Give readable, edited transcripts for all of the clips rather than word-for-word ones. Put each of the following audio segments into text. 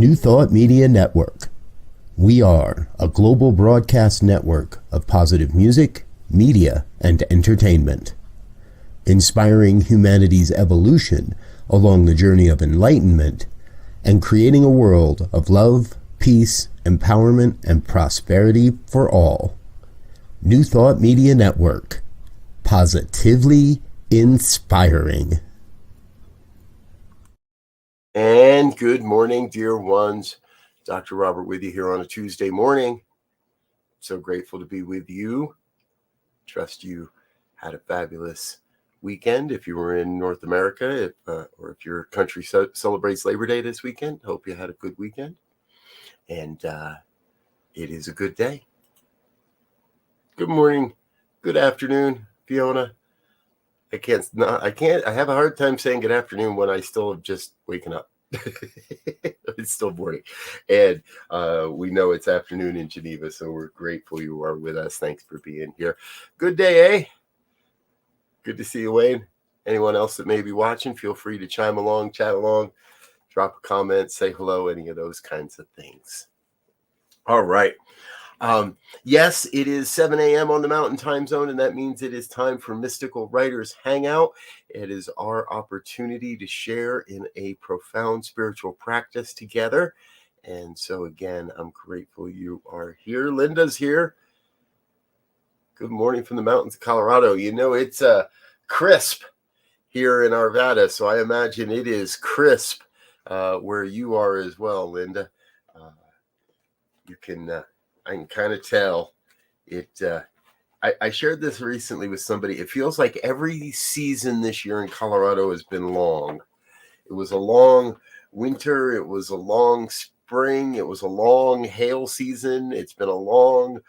New Thought Media Network. We are a global broadcast network of positive music, media, and entertainment, inspiring humanity's evolution along the journey of enlightenment and creating a world of love, peace, empowerment, and prosperity for all. New Thought Media Network. Positively inspiring. And good morning, dear ones. Dr. Robert with you here on a Tuesday morning. So grateful to be with you. Trust you had a fabulous weekend if you were in North America, or if your country celebrates Labor Day this weekend. Hope you had a good weekend. And it is a good day. Good morning, good afternoon, Fiona. I have a hard time saying good afternoon when I still have just waken up. It's still morning. And we know it's afternoon in Geneva, so we're grateful you are with us. Thanks for being here. Good day, eh? Good to see you, Wayne. Anyone else that may be watching, feel free to chime along, chat along, drop a comment, say hello, any of those kinds of things. All right. Yes, it is 7 a.m. on the Mountain Time Zone, and that means it is time for Mystical Writers Hangout. It is our opportunity to share in a profound spiritual practice together. And so, again, I'm grateful you are here. Linda's here. Good morning from the mountains of Colorado. You know, it's crisp here in Arvada, so I imagine it is crisp where you are as well, Linda. I can kind of tell it. I shared this recently with somebody. It feels like every season this year in Colorado has been long. It was a long winter. It was a long spring. It was a long hail season. It's been a long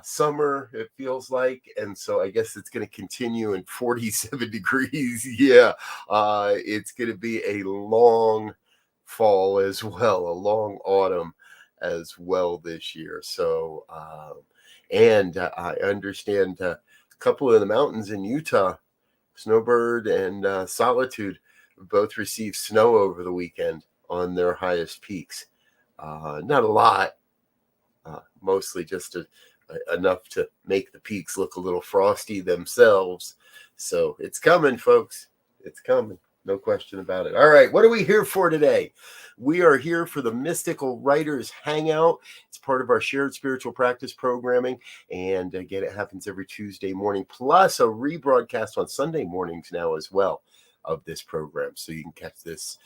summer, it feels like. And so I guess it's going to continue in 47 degrees. Yeah, it's going to be a long fall as well, a long autumn as well this year. So, I understand a couple of the mountains in Utah, Snowbird and Solitude, both received snow over the weekend on their highest peaks. Not a lot, mostly just enough to make the peaks look a little frosty themselves. So it's coming, folks. It's coming. No question about it. All right, what are we here for today? We are here for the Mystical Writers Hangout. It's part of our shared spiritual practice programming. And again, it happens every Tuesday morning, plus a rebroadcast on Sunday mornings now as well of this program. So you can catch this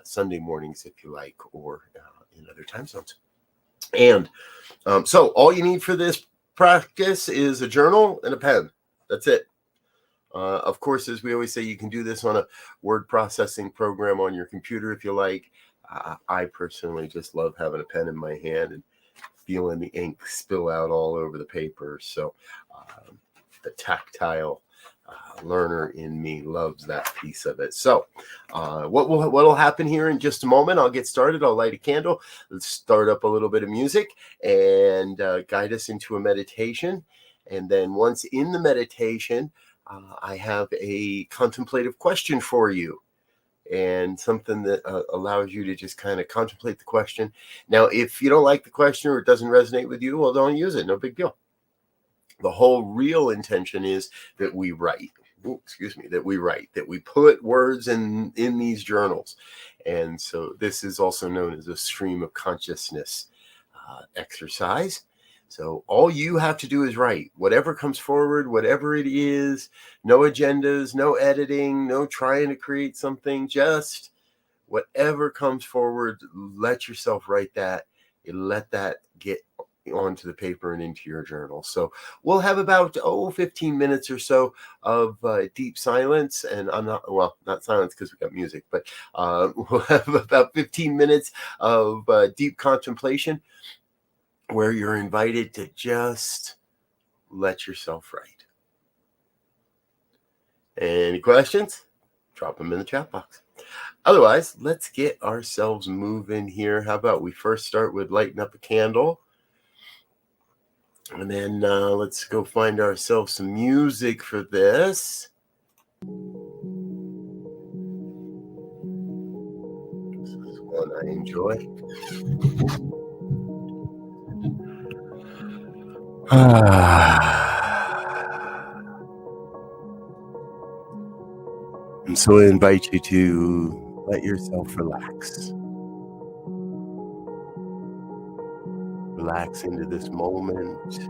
Sunday mornings if you like, or in other time zones. And so all you need for this practice is a journal and a pen. That's it. Of course, as we always say, you can do this on a word processing program on your computer if you like. I personally just love having a pen in my hand and feeling the ink spill out all over the paper. So the tactile learner in me loves that piece of it. So what will happen here in just a moment? I'll get started. I'll light a candle. Let's start up a little bit of music and guide us into a meditation. And then once in the meditation, I have a contemplative question for you, and something that allows you to just kind of contemplate the question. Now, if you don't like the question or it doesn't resonate with you, well, don't use it. No big deal. The whole real intention is that we write. That we put words in these journals. And so this is also known as a stream of consciousness exercise. So all you have to do is write whatever comes forward, whatever it is. No agendas, no editing, no trying to create something. Just whatever comes forward, let yourself write that. You let that get onto the paper and into your journal. So we'll have about 15 minutes or so of deep silence. And not silence because we got music, but we'll have about 15 minutes of deep contemplation, where you're invited to just let yourself write. Any questions? Drop them in the chat box. Otherwise, let's get ourselves moving here. How about we first start with lighting up a candle? And then let's go find ourselves some music for this. This is one I enjoy. And so I invite you to let yourself relax. Relax into this moment.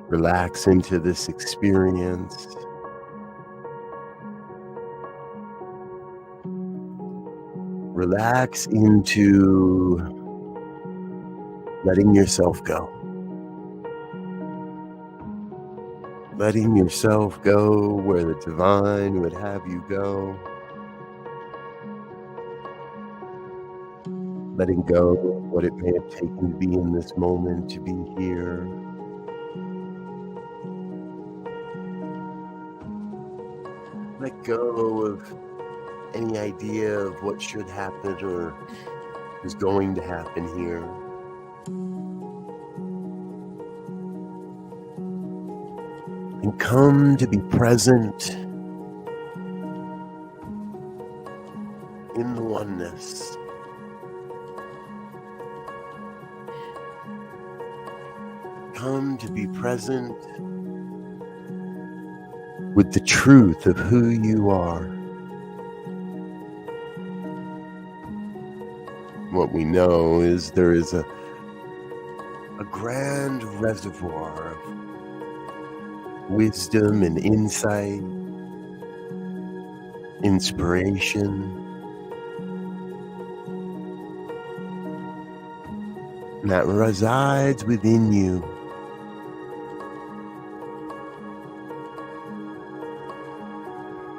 Relax into this experience. Relax into letting yourself go. Letting yourself go where the divine would have you go. Letting go of what it may have taken to be in this moment, to be here. Let go of any idea of what should happen or is going to happen here. And come to be present in the oneness. Come to be present with the truth of who you are. What we know is there is a grand reservoir of wisdom and insight, inspiration, that resides within you.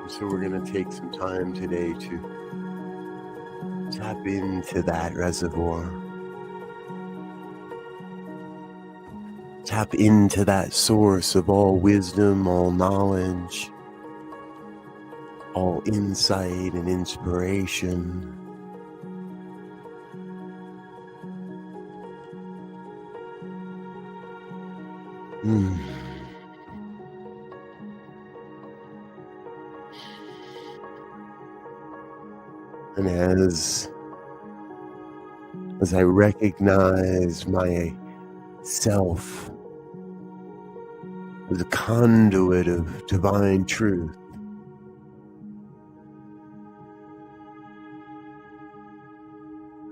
So we're going to take some time today to tap into that reservoir. Tap into that source of all wisdom, all knowledge, all insight and inspiration. And as I recognize myself as a conduit of divine truth,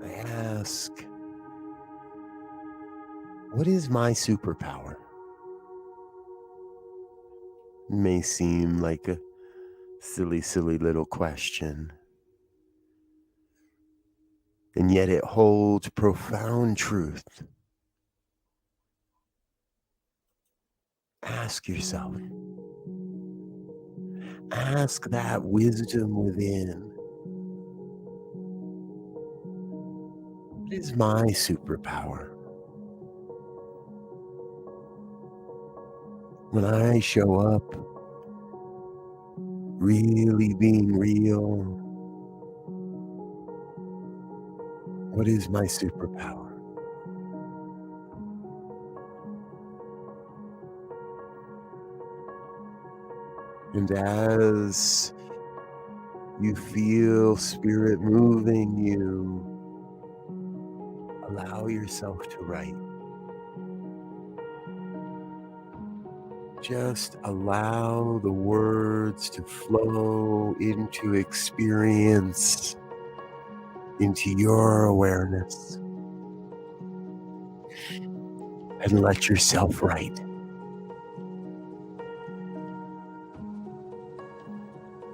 I ask, what is my superpower? It may seem like a silly little question, and yet it holds profound truth. Ask yourself. Ask that wisdom within. What is my superpower? When I show up, really being real, what is my superpower? And as you feel spirit moving you, allow yourself to write. Just allow the words to flow into experience, into your awareness, and let yourself write.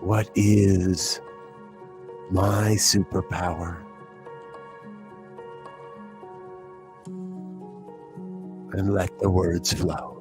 What is my superpower? And let the words flow.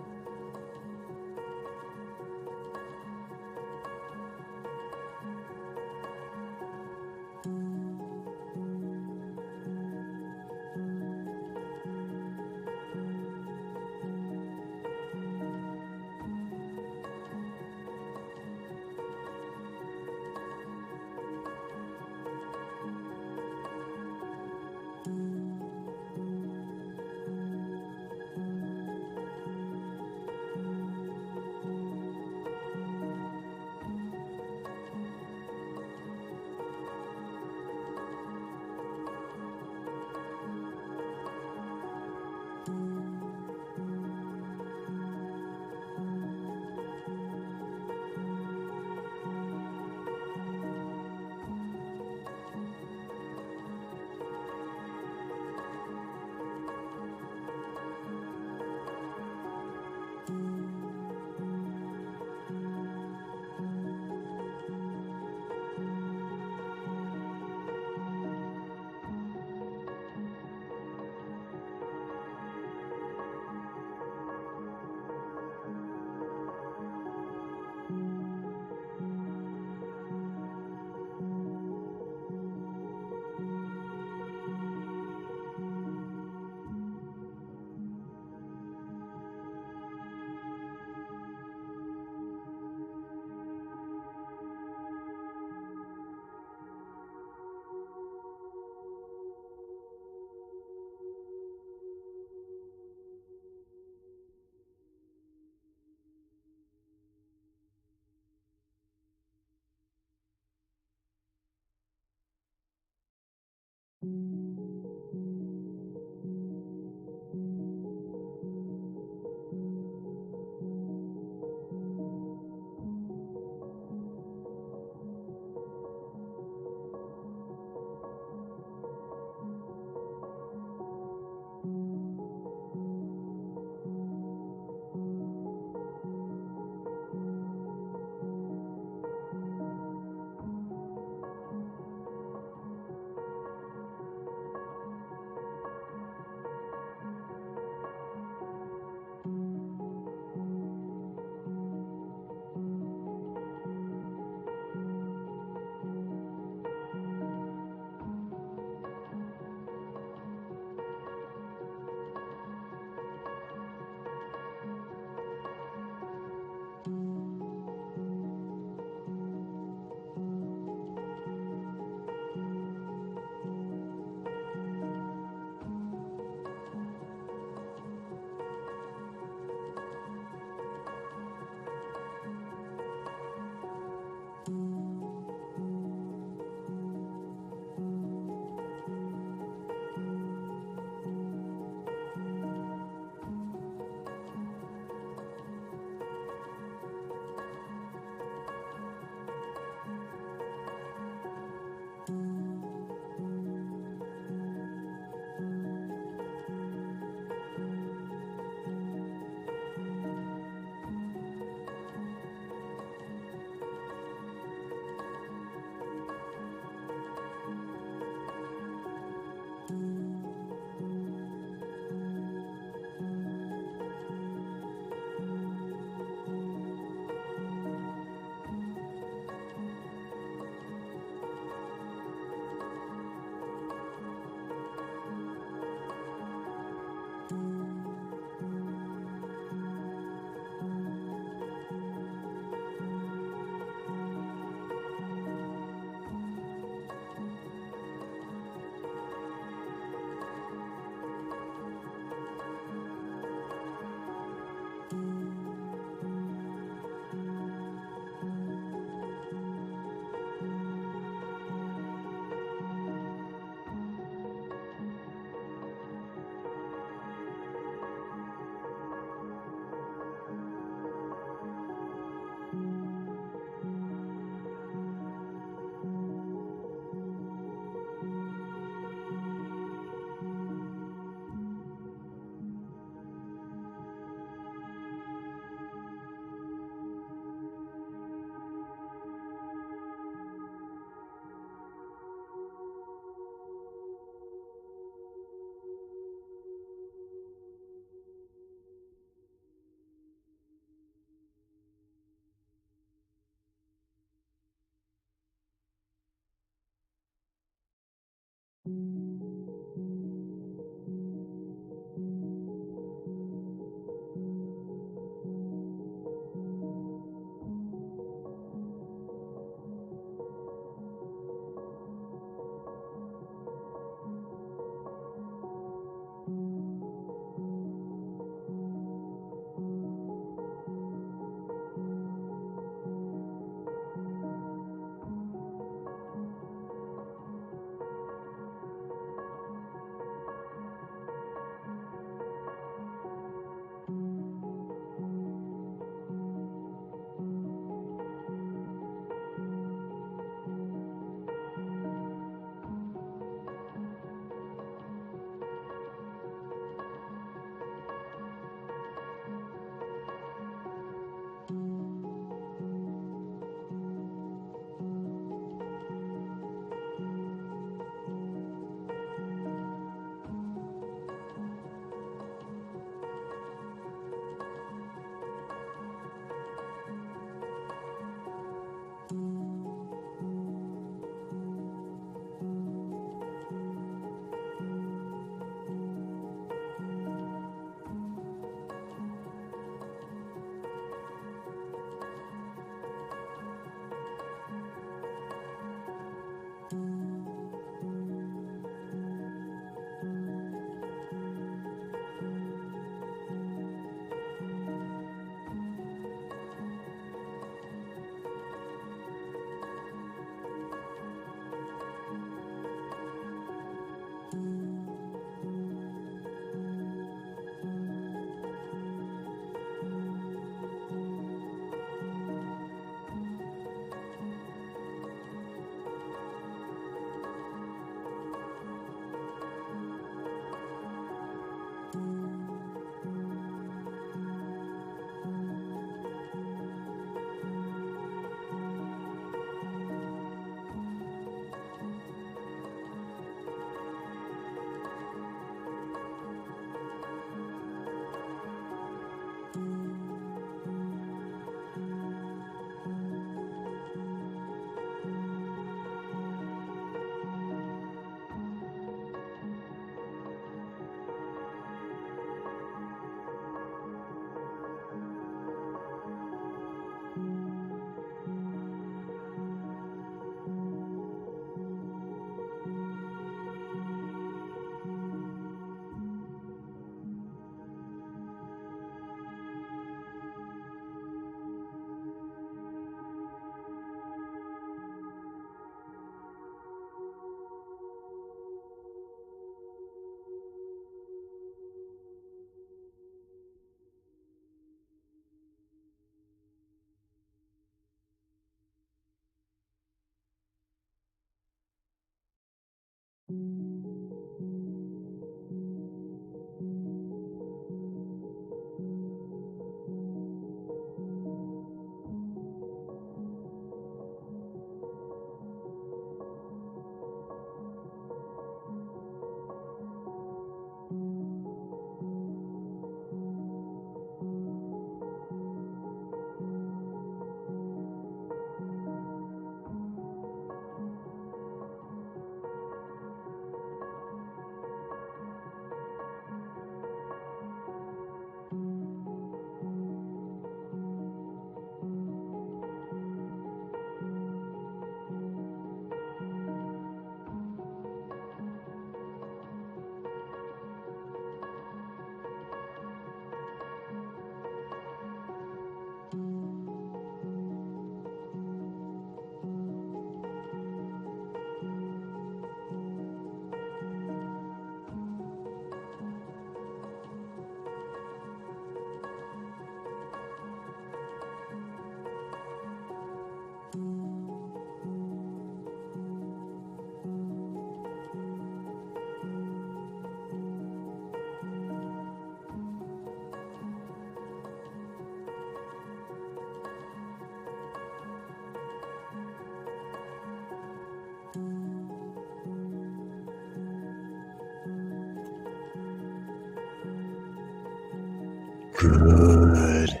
Good.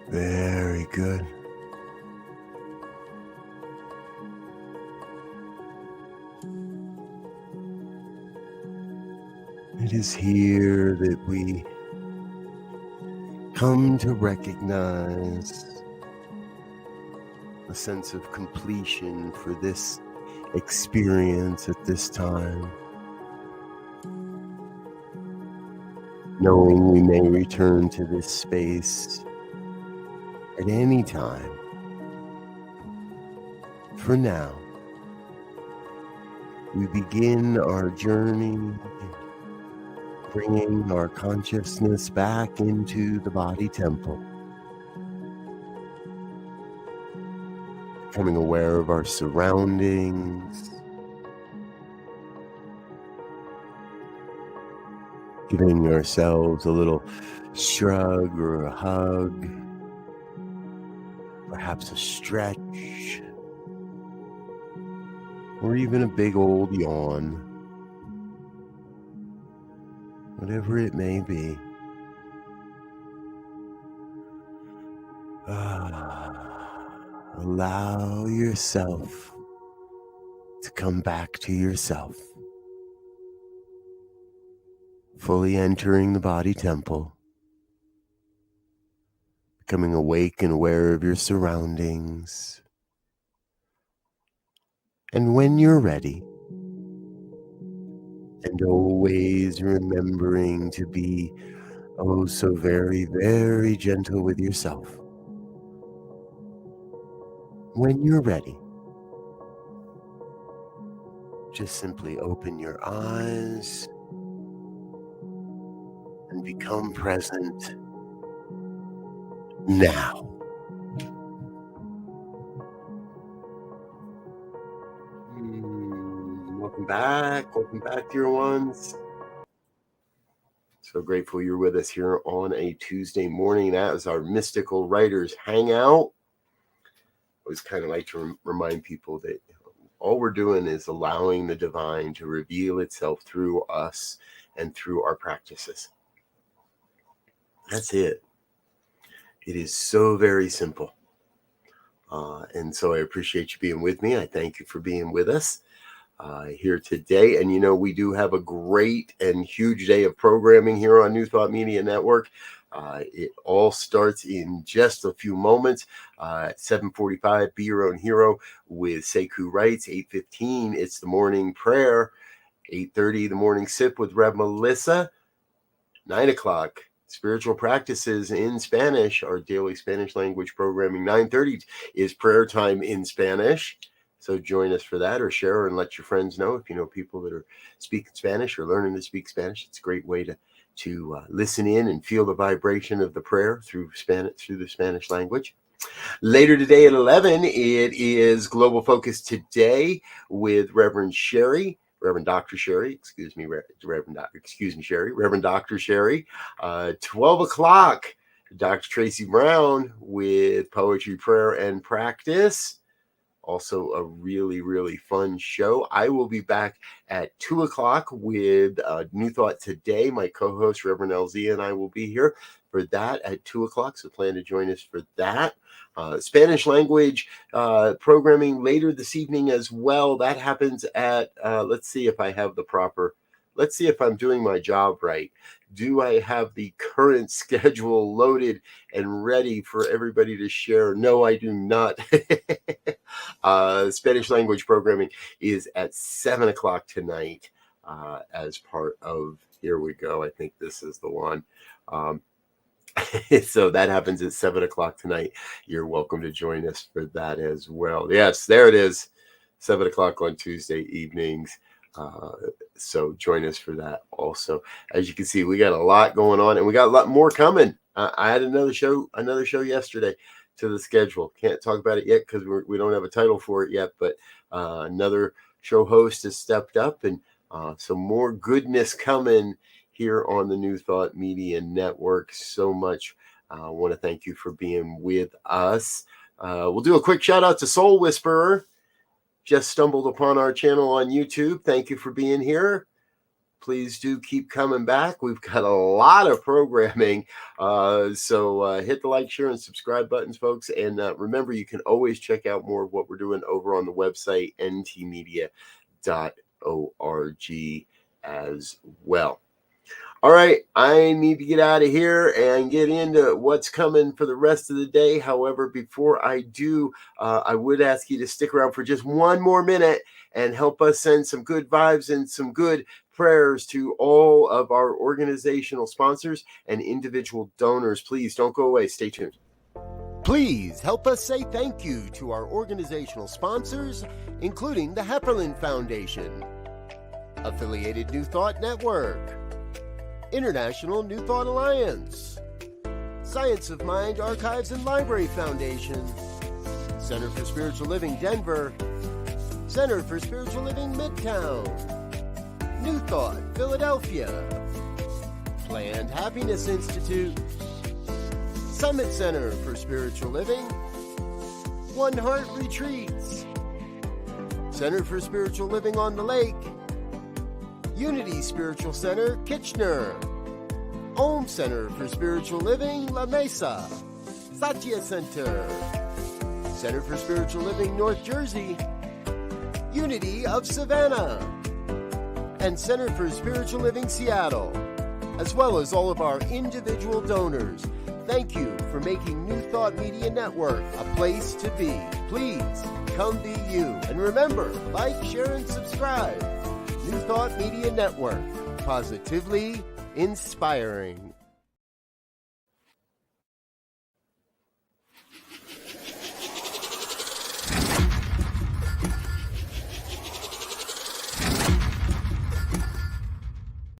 Very good. It is here that we come to recognize a sense of completion for this experience at this time, knowing we may return to this space at any time. For now, we begin our journey, bringing our consciousness back into the body temple, becoming aware of our surroundings, giving ourselves a little shrug or a hug, perhaps a stretch, or even a big old yawn, whatever it may be. Allow yourself to come back to yourself, fully entering the body temple, becoming awake and aware of your surroundings. And when you're ready, and always remembering to be oh so very, very gentle with yourself, when you're ready, just simply open your eyes and become present now. Welcome back, dear ones. So grateful you're with us here on a Tuesday morning. That is our Mystical Writers Hangout. I always kind of like to remind people that all we're doing is allowing the divine to reveal itself through us and through our practices. That's it. It is so very simple. And so I appreciate you being with me. I thank you for being with us here today. And, we do have a great and huge day of programming here on New Thought Media Network. It all starts in just a few moments. At 7:45, Be Your Own Hero with Sekou Writes. 8:15, it's the morning prayer. 8:30, the morning sip with Rev Melissa. 9 o'clock, spiritual practices in Spanish, our daily Spanish language programming. 9:30 is prayer time in Spanish. So join us for that, or share and let your friends know if you know people that are speaking Spanish or learning to speak Spanish. It's a great way to listen in and feel the vibration of the prayer through the Spanish language. Later today at 11, it is Global Focus Today with Reverend Dr. Sherry, Reverend Dr. Sherry. 12 o'clock, Dr. Tracy Brown with Poetry, Prayer, and Practice. Also a really, really fun show. I will be back at 2 o'clock with New Thought Today. My co-host, Reverend LZ, and I will be here for that at 2 o'clock. So plan to join us for that. Spanish language programming later this evening as well. That happens at, let's see if I'm doing my job right. Do I have the current schedule loaded and ready for everybody to share? No, I do not. Spanish language programming is at 7 o'clock tonight as part of, here we go. I think this is the one. So that happens at 7 o'clock tonight. You're welcome to join us for that as well. Yes, there it is. 7 o'clock on Tuesday evenings. So join us for that also. As you can see, we got a lot going on, and we got a lot more coming. I had another show yesterday to the schedule. Can't talk about it yet because we don't have a title for it yet, but another show host has stepped up, and some more goodness coming here on the New Thought Media Network. So much. I want to thank you for being with us. We'll do a quick shout out to Soul Whisperer. Just stumbled upon our channel on YouTube. Thank you for being here. Please do keep coming back. We've got a lot of programming. So hit the like, share, and subscribe buttons, folks. And remember, you can always check out more of what we're doing over on the website, ntmedia.org as well. All right, I need to get out of here and get into what's coming for the rest of the day. However, before I do, I would ask you to stick around for just one more minute and help us send some good vibes and some good prayers to all of our organizational sponsors and individual donors. Please don't go away. Stay tuned. Please help us say thank you to our organizational sponsors, including the Hepperlin Foundation, Affiliated New Thought Network, International New Thought Alliance, Science of Mind Archives and Library Foundation, Center for Spiritual Living Denver, Center for Spiritual Living Midtown, New Thought Philadelphia, Planned Happiness Institute, Summit Center for Spiritual Living, One Heart Retreats, Center for Spiritual Living on the Lake, Unity Spiritual Center, Kitchener, Om Center for Spiritual Living, La Mesa, Satya Center, Center for Spiritual Living, North Jersey, Unity of Savannah, and Center for Spiritual Living, Seattle, as well as all of our individual donors. Thank you for making New Thought Media Network a place to be. Please come be you. And remember, like, share, and subscribe. New Thought Media Network, positively inspiring.